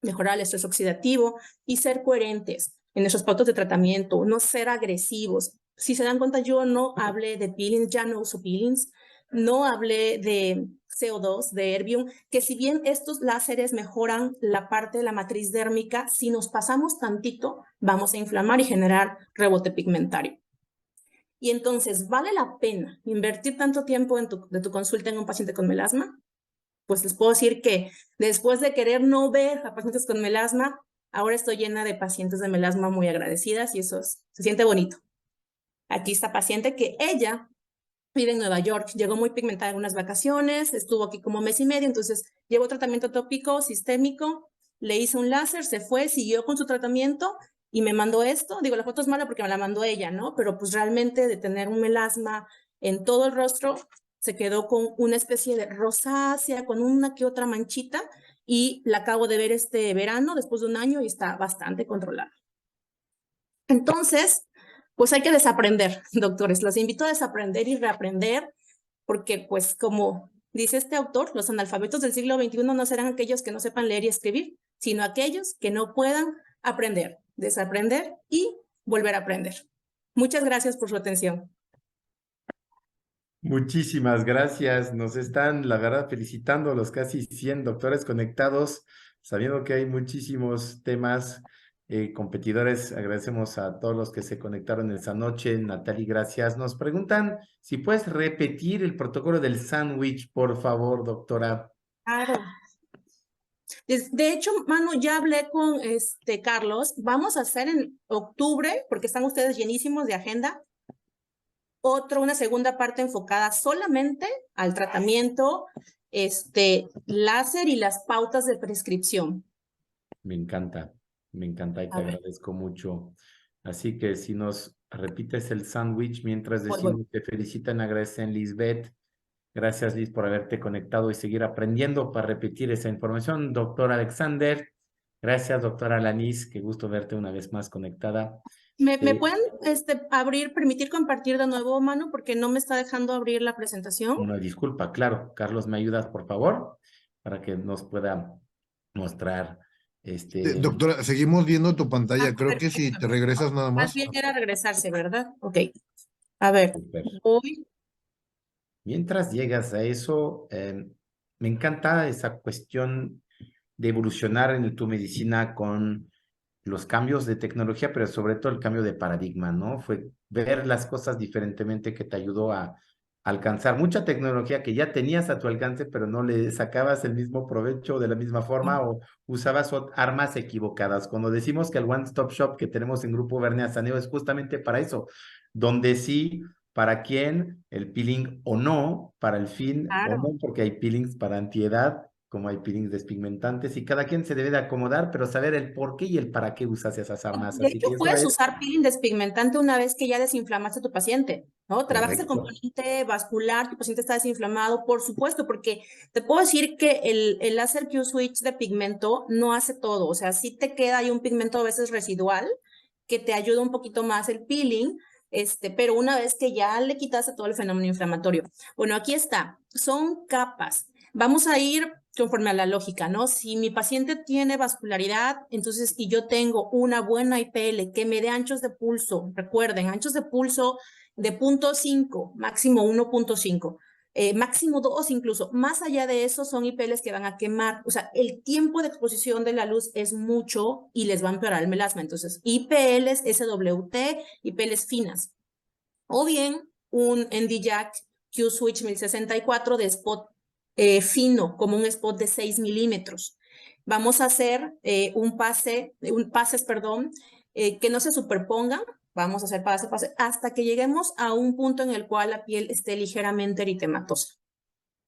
mejorar el estrés oxidativo y ser coherentes en nuestros pautas de tratamiento, no ser agresivos. Si se dan cuenta, yo no hablé de peelings, ya no uso peelings, no hablé de CO2, de Erbium, que si bien estos láseres mejoran la parte de la matriz dérmica, si nos pasamos tantito, vamos a inflamar y generar rebote pigmentario. Y entonces, ¿vale la pena invertir tanto tiempo de tu consulta en un paciente con melasma? Pues les puedo decir que después de querer no ver a pacientes con melasma, ahora estoy llena de pacientes de melasma muy agradecidas y eso se siente bonito. Aquí está paciente que ella vive en Nueva York, llegó muy pigmentada en unas vacaciones, estuvo aquí como mes y medio, entonces llevó tratamiento tópico, sistémico, le hice un láser, se fue, siguió con su tratamiento y me mandó esto. Digo, la foto es mala porque me la mandó ella, ¿no? Pero pues realmente de tener un melasma en todo el rostro, se quedó con una especie de rosácea, con una que otra manchita, y la acabo de ver este verano, después de un año, y está bastante controlada. Entonces, pues hay que desaprender, doctores. Los invito a desaprender y reaprender, porque pues como dice este autor, los analfabetos del siglo XXI no serán aquellos que no sepan leer y escribir, sino aquellos que no puedan aprender, desaprender y volver a aprender. Muchas gracias por su atención. Muchísimas gracias. Nos están, la verdad, felicitando a los casi 100 doctores conectados, sabiendo que hay muchísimos temas competidores. Agradecemos a todos los que se conectaron esta noche. Natalie, gracias. Nos preguntan si puedes repetir el protocolo del sándwich, por favor, doctora. Claro. De hecho, Manu, ya hablé con Carlos. Vamos a hacer en octubre, porque están ustedes llenísimos de agenda, una segunda parte enfocada solamente al tratamiento láser y las pautas de prescripción. Me encanta y te A ver, agradezco mucho. Así que si nos repites el sándwich mientras voy. decimos te felicitan, agradecen Lisbeth. Gracias, Liz, por haberte conectado y seguir aprendiendo para repetir esa información. Doctor Alexander, gracias, doctora Lanis, qué gusto verte una vez más conectada. ¿Me pueden permitir compartir de nuevo, Manu? Porque no me está dejando abrir la presentación. Una disculpa, claro. Carlos, ¿me ayudas, por favor? Para que nos pueda mostrar Doctora, seguimos viendo tu pantalla. Creo que si Perfecto. te regresas nada Más más. bien era regresarse, ¿verdad? Ok. A ver, Súper. voy. Mientras llegas a eso, me encanta esa cuestión de evolucionar en tu medicina con los cambios de tecnología, pero sobre todo el cambio de paradigma, ¿no? Fue ver las cosas diferentemente que te ayudó a alcanzar mucha tecnología que ya tenías a tu alcance, pero no le sacabas el mismo provecho de la misma forma o usabas armas equivocadas. Cuando decimos que el One Stop Shop que tenemos en Grupo Bernia Saneo es justamente para eso, donde sí, para quién, el peeling o no, para el fin o Claro. no, porque hay peelings para antiedad, como hay peelings despigmentantes, y cada quien se debe de acomodar, pero saber el por qué y el para qué usas esas armas. De Así hecho, que eso puedes es usar peeling despigmentante una vez que ya desinflamaste a tu paciente, ¿no? Trabajas el correcto. componente vascular, tu paciente está desinflamado, por supuesto, porque te puedo decir que el láser Q-Switch de pigmento no hace todo, o sea, sí te queda ahí un pigmento a veces residual que te ayuda un poquito más el peeling, pero una vez que ya le quitaste todo el fenómeno inflamatorio. Bueno, aquí está, son capas. Vamos a ir conforme a la lógica, ¿no? Si mi paciente tiene vascularidad, entonces, y yo tengo una buena IPL que me dé anchos de pulso, recuerden, anchos de pulso de 0.5, máximo 1.5, máximo 2 incluso. Más allá de eso son IPLs que van a quemar. O sea, el tiempo de exposición de la luz es mucho y les va a empeorar el melasma. Entonces, IPLs, SWT, IPLs finas. O bien un ND-Jack Q-Switch 1064 de spot fino, como un spot de 6 milímetros. Vamos a hacer pases, que no se superpongan. Vamos a hacer pase, hasta que lleguemos a un punto en el cual la piel esté ligeramente eritematosa.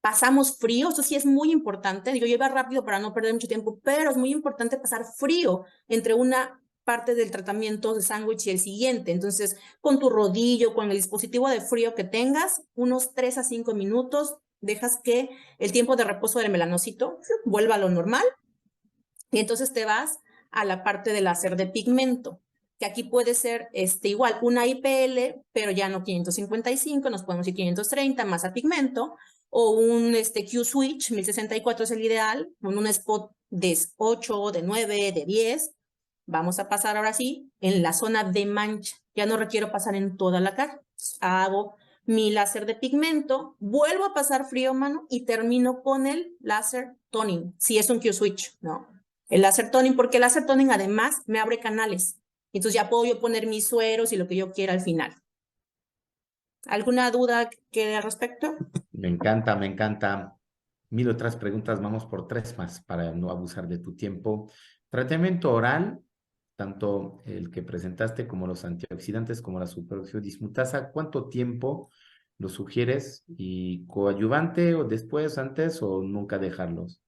Pasamos frío, eso sí es muy importante. Digo, yo iba rápido para no perder mucho tiempo, pero es muy importante pasar frío entre una parte del tratamiento de sándwich y el siguiente. Entonces, con tu rodillo, con el dispositivo de frío que tengas, unos 3 a 5 minutos, dejas que el tiempo de reposo del melanocito vuelva a lo normal y entonces te vas a la parte del láser de pigmento, que aquí puede ser igual una IPL, pero ya no 555, nos podemos ir 530 más a pigmento, o un Q-Switch 1064 es el ideal, con un spot de 8, de 9, de 10. Vamos a pasar ahora sí en la zona de mancha. Ya no requiero pasar en toda la cara. Hago mi láser de pigmento, vuelvo a pasar frío, mano, y termino con el láser toning, si es un Q-Switch, ¿no? El láser toning, porque el láser toning además me abre canales. Entonces ya puedo yo poner mis sueros y lo que yo quiera al final. ¿Alguna duda que al respecto? Me encanta, me encanta. 1000 otras preguntas, vamos por 3 más para no abusar de tu tiempo. Tratamiento oral, tanto el que presentaste como los antioxidantes, como la superoxidasa dismutasa, ¿cuánto tiempo lo sugieres? ¿Y coadyuvante o después, antes o nunca dejarlos?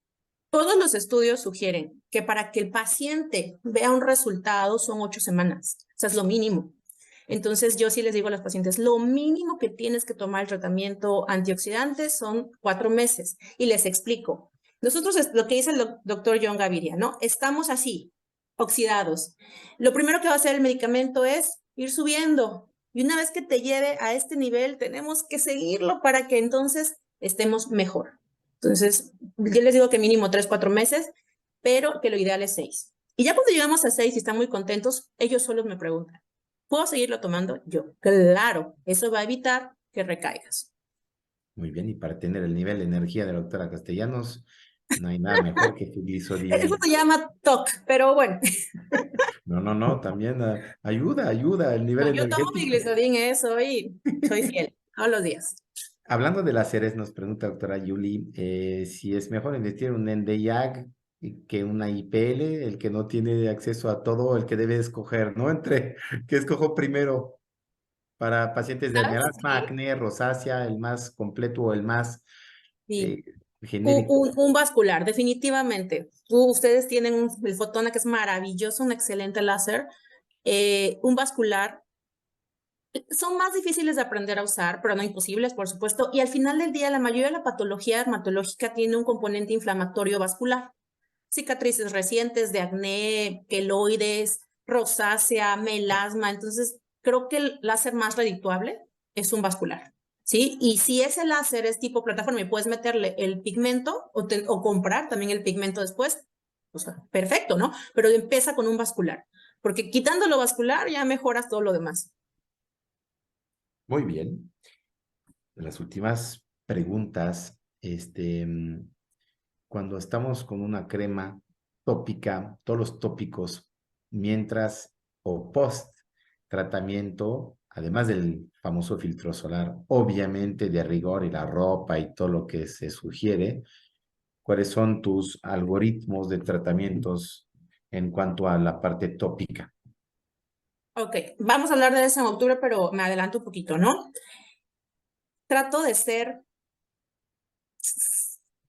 Todos los estudios sugieren que para que el paciente vea un resultado son 8 semanas. O sea, es lo mínimo. Entonces, yo sí les digo a los pacientes, lo mínimo que tienes que tomar el tratamiento antioxidante son 4 meses. Y les explico. Nosotros, lo que dice el doctor John Gaviria, ¿no? Estamos así, oxidados. Lo primero que va a hacer el medicamento es ir subiendo. Y una vez que te lleve a este nivel, tenemos que seguirlo para que entonces estemos mejor. Entonces, yo les digo que mínimo 3, 4 meses, pero que lo ideal es 6. Y ya cuando llegamos a 6 y están muy contentos, ellos solos me preguntan, ¿puedo seguirlo tomando? Yo, claro, eso va a evitar que recaigas. Muy bien, y para tener el nivel de energía de la doctora Castellanos, no hay nada mejor que tu glisoridina. Eso se llama TOC, pero bueno. No, también ayuda el nivel No, yo tomo mi energético. glicerin, soy fiel, todos los días. Hablando de láseres, nos pregunta doctora Yuli, si es mejor invertir en un Nd:YAG que una IPL, el que no tiene acceso a todo, el que debe escoger, ¿no? Entre, ¿qué escojo primero? Para pacientes de ¿Sabes melasma, qué? acné, rosácea, el más completo o el más Sí. genérico. Un vascular, definitivamente. Ustedes tienen el Fotona, que es maravilloso, un excelente láser. Un vascular son más difíciles de aprender a usar, pero no imposibles, por supuesto. Y al final del día, la mayoría de la patología dermatológica tiene un componente inflamatorio vascular. Cicatrices recientes de acné, queloides, rosácea, melasma. Entonces, creo que el láser más redituable es un vascular, ¿sí? Y si ese láser es tipo plataforma y puedes meterle el pigmento o comprar también el pigmento después, o sea, perfecto, ¿no? Pero empieza con un vascular, porque quitando lo vascular ya mejoras todo lo demás. Muy bien. Las últimas preguntas, cuando estamos con una crema tópica, todos los tópicos, mientras o post tratamiento, además del famoso filtro solar, obviamente de rigor y la ropa y todo lo que se sugiere, ¿cuáles son tus algoritmos de tratamientos en cuanto a la parte tópica? Ok, vamos a hablar de eso en octubre, pero me adelanto un poquito, ¿no? Trato de ser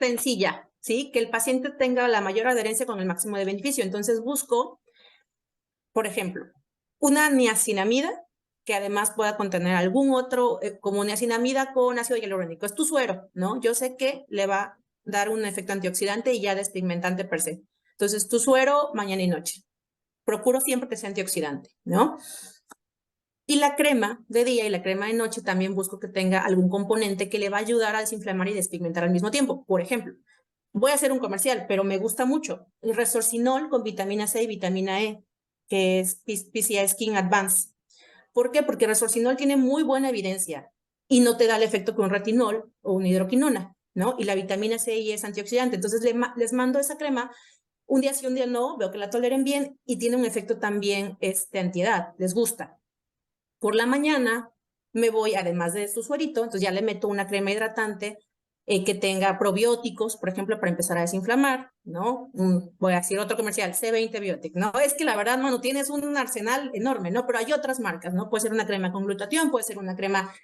sencilla, ¿sí? Que el paciente tenga la mayor adherencia con el máximo de beneficio. Entonces busco, por ejemplo, una niacinamida que además pueda contener algún otro, como niacinamida con ácido hialurónico. Es tu suero, ¿no? Yo sé que le va a dar un efecto antioxidante y ya despigmentante per se. Entonces, tu suero mañana y noche. Procuro siempre que sea antioxidante, ¿no? Y la crema de día y la crema de noche también busco que tenga algún componente que le va a ayudar a desinflamar y despigmentar al mismo tiempo. Por ejemplo, voy a hacer un comercial, pero me gusta mucho el Resorcinol con vitamina C y vitamina E, que es PCA Skin Advance. ¿Por qué? Porque el Resorcinol tiene muy buena evidencia y no te da el efecto que un retinol o una hidroquinona, ¿no? Y la vitamina C y es antioxidante. Entonces les mando esa crema un día sí, un día no, veo que la toleren bien y tiene un efecto también antiedad, les gusta. Por la mañana me voy, además de su suerito, entonces ya le meto una crema hidratante que tenga probióticos, por ejemplo, para empezar a desinflamar, ¿no? Voy a decir otro comercial, C20 Biotic, ¿no? Es que la verdad, mano, tienes un arsenal enorme, ¿no? Pero hay otras marcas, ¿no? Puede ser una crema con glutatión, puede ser una crema,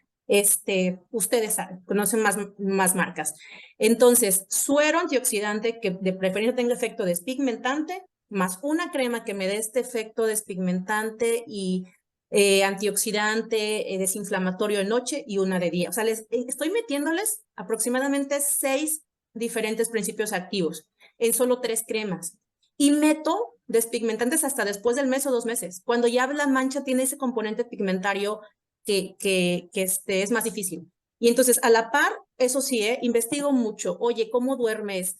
ustedes saben, conocen más marcas. Entonces, suero antioxidante que de preferencia tenga efecto despigmentante, más una crema que me dé este efecto despigmentante y antioxidante, desinflamatorio de noche y una de día. O sea, estoy metiéndoles aproximadamente 6 diferentes principios activos en solo 3 cremas. Y meto despigmentantes hasta después del mes o 2 meses, cuando ya la mancha tiene ese componente pigmentario que es más difícil. Y entonces, a la par, eso sí, investigo mucho. Oye, ¿cómo duermes?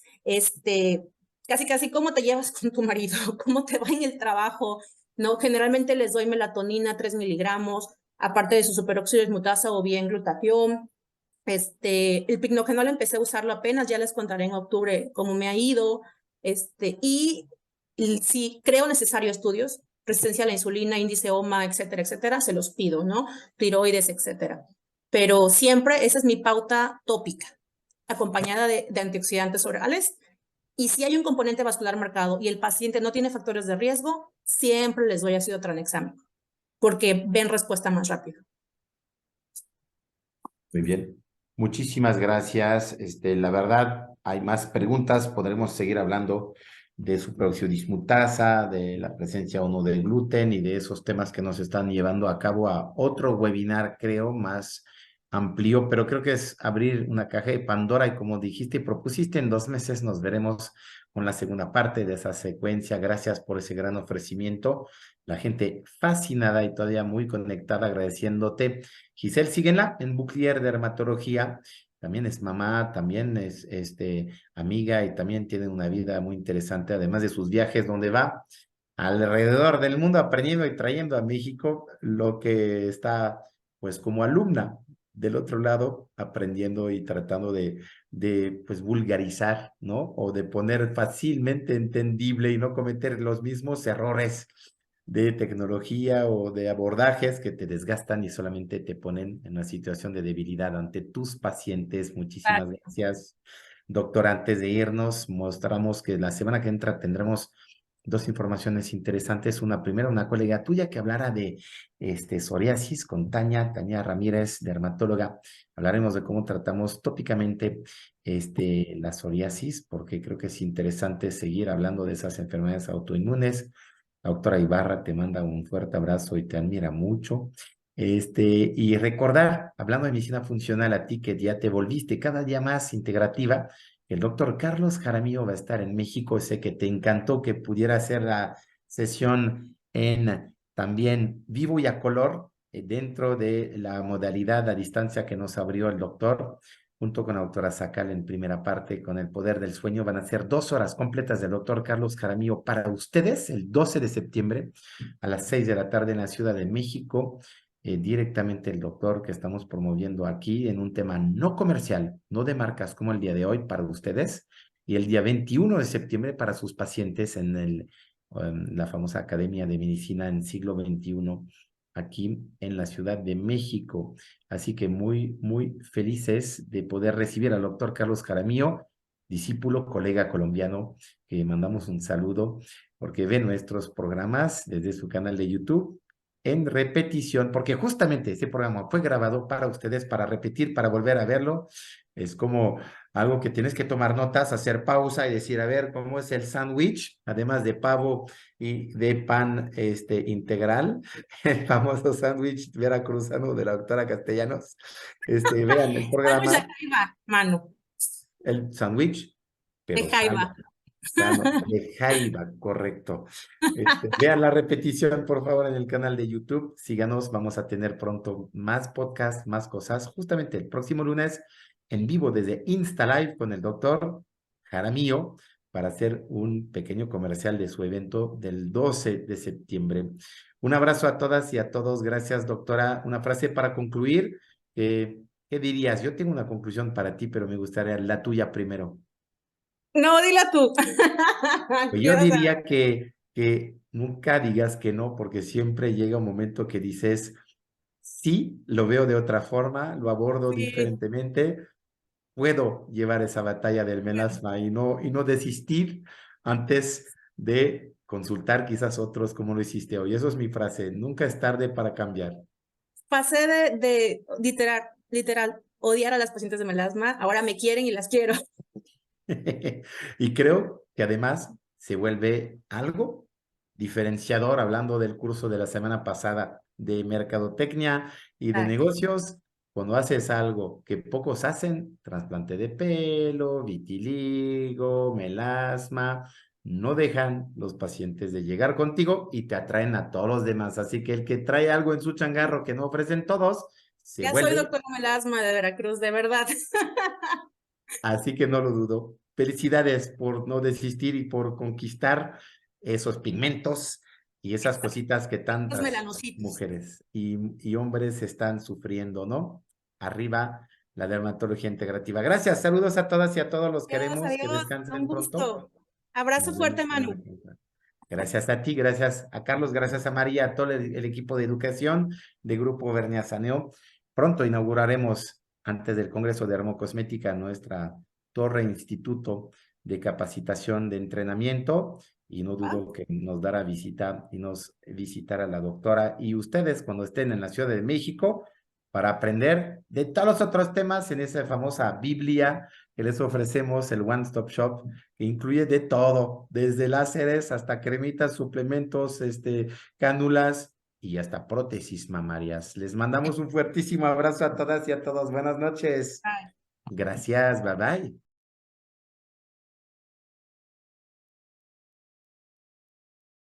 Casi cómo te llevas con tu marido, cómo te va en el trabajo, ¿no? Generalmente les doy melatonina 3 miligramos, aparte de su superóxido dismutasa o bien glutatión. El pignogenol empecé a usarlo apenas, ya les contaré en octubre cómo me ha ido. Y si creo necesario estudios, resistencia a la insulina, índice OMA, etcétera, se los pido, ¿no? Tiroides, etcétera. Pero siempre esa es mi pauta tópica, acompañada de antioxidantes orales. Y si hay un componente vascular marcado y el paciente no tiene factores de riesgo, siempre les doy ácido tranexámico, porque ven respuesta más rápido. Muy bien. Muchísimas gracias. La verdad, hay más preguntas. Podremos seguir hablando de su peróxido dismutasa, de la presencia o no del gluten y de esos temas que nos están llevando a cabo a otro webinar, creo, más amplio, pero creo que es abrir una caja de Pandora y como dijiste y propusiste, en 2 meses nos veremos con la segunda parte de esa secuencia. Gracias por ese gran ofrecimiento. La gente fascinada y todavía muy conectada, agradeciéndote. Giselle, síguenla en Buclier Dermatología. También es mamá, también es amiga y también tiene una vida muy interesante, además de sus viajes donde va alrededor del mundo aprendiendo y trayendo a México lo que está pues como alumna del otro lado aprendiendo y tratando de pues vulgarizar, ¿no? O de poner fácilmente entendible y no cometer los mismos errores de tecnología o de abordajes que te desgastan y solamente te ponen en una situación de debilidad ante tus pacientes. Muchísimas gracias, doctor. Antes de irnos, mostramos que la semana que entra tendremos dos informaciones interesantes. Una primera, una colega tuya que hablara de psoriasis con Tania Ramírez, dermatóloga. Hablaremos de cómo tratamos tópicamente la psoriasis, porque creo que es interesante seguir hablando de esas enfermedades autoinmunes. La doctora Ibarra te manda un fuerte abrazo y te admira mucho. Y recordar, hablando de medicina funcional, a ti que ya te volviste cada día más integrativa, el doctor Carlos Jaramillo va a estar en México. Sé que te encantó que pudiera hacer la sesión en también vivo y a color dentro de la modalidad a distancia que nos abrió el doctor, junto con la doctora Sacal en primera parte con el poder del sueño. Van a ser 2 horas completas del doctor Carlos Jaramillo para ustedes el 12 de septiembre a las 6 de la tarde en la Ciudad de México. Directamente el doctor que estamos promoviendo aquí en un tema no comercial, no de marcas como el día de hoy para ustedes, y el día 21 de septiembre para sus pacientes en la famosa Academia de Medicina en siglo XXI aquí en la Ciudad de México. Así que muy, muy felices de poder recibir al doctor Carlos Jaramillo, discípulo, colega colombiano, que mandamos un saludo porque ve nuestros programas desde su canal de YouTube en repetición, porque justamente ese programa fue grabado para ustedes, para repetir, para volver a verlo. Es como algo que tienes que tomar notas, hacer pausa y decir, a ver, ¿cómo es el sándwich? Además de pavo y de pan integral, el famoso sándwich veracruzano de la doctora Castellanos. Vean el Sándwich de programa, jaiba, Manu, el sándwich, de pero jaiba. sano, de jaiba, correcto. Vean la repetición, por favor, en el canal de YouTube. Síganos, vamos a tener pronto más podcasts, más cosas. Justamente el próximo lunes, en vivo desde Insta Live con el doctor Jaramillo, para hacer un pequeño comercial de su evento del 12 de septiembre. Un abrazo a todas y a todos. Gracias, doctora. Una frase para concluir. ¿Qué dirías? Yo tengo una conclusión para ti, pero me gustaría la tuya primero. No, dila tú. Pues yo Quiero saber. diría que nunca digas que no, porque siempre llega un momento que dices, sí, lo veo de otra forma, lo abordo Sí, diferentemente, puedo llevar esa batalla del melasma y no desistir antes de consultar quizás otros como lo hiciste hoy. Eso es mi frase, nunca es tarde para cambiar. pasé de literal, odiar a las pacientes de melasma, ahora me quieren y las quiero. Y creo que además se vuelve algo diferenciador, hablando del curso de la semana pasada de mercadotecnia y de negocios. Cuando haces algo que pocos hacen, trasplante de pelo, vitiligo, melasma, no dejan los pacientes de llegar contigo y te atraen a todos los demás. Así que el que trae algo en su changarro que no ofrecen todos, se Ya soy vuelve. doctora melasma de Veracruz, de verdad. Así que no lo dudo. Felicidades por no desistir y por conquistar esos pigmentos y esas cositas que Los tantas melanocitos. mujeres y hombres están sufriendo, ¿no? Arriba la dermatología integrativa. Gracias, saludos a todas y a todos, los queremos, que Adiós, un descansen pronto. gusto. Abrazo Nos fuerte, vemos en la Manu. próxima. Gracias a ti, gracias a Carlos, gracias a María, a todo el equipo de educación de Grupo Berniasaneo. Pronto inauguraremos, antes del Congreso de Dermocosmética, nuestra torre instituto de capacitación de entrenamiento, y no dudo que nos dará visita y nos visitará la doctora y ustedes cuando estén en la Ciudad de México para aprender de todos los otros temas en esa famosa Biblia que les ofrecemos, el One Stop Shop, que incluye de todo, desde láseres hasta cremitas, suplementos, cánulas y hasta prótesis mamarias. Les mandamos un fuertísimo abrazo a todas y a todos. Buenas noches. Bye. Gracias, bye bye.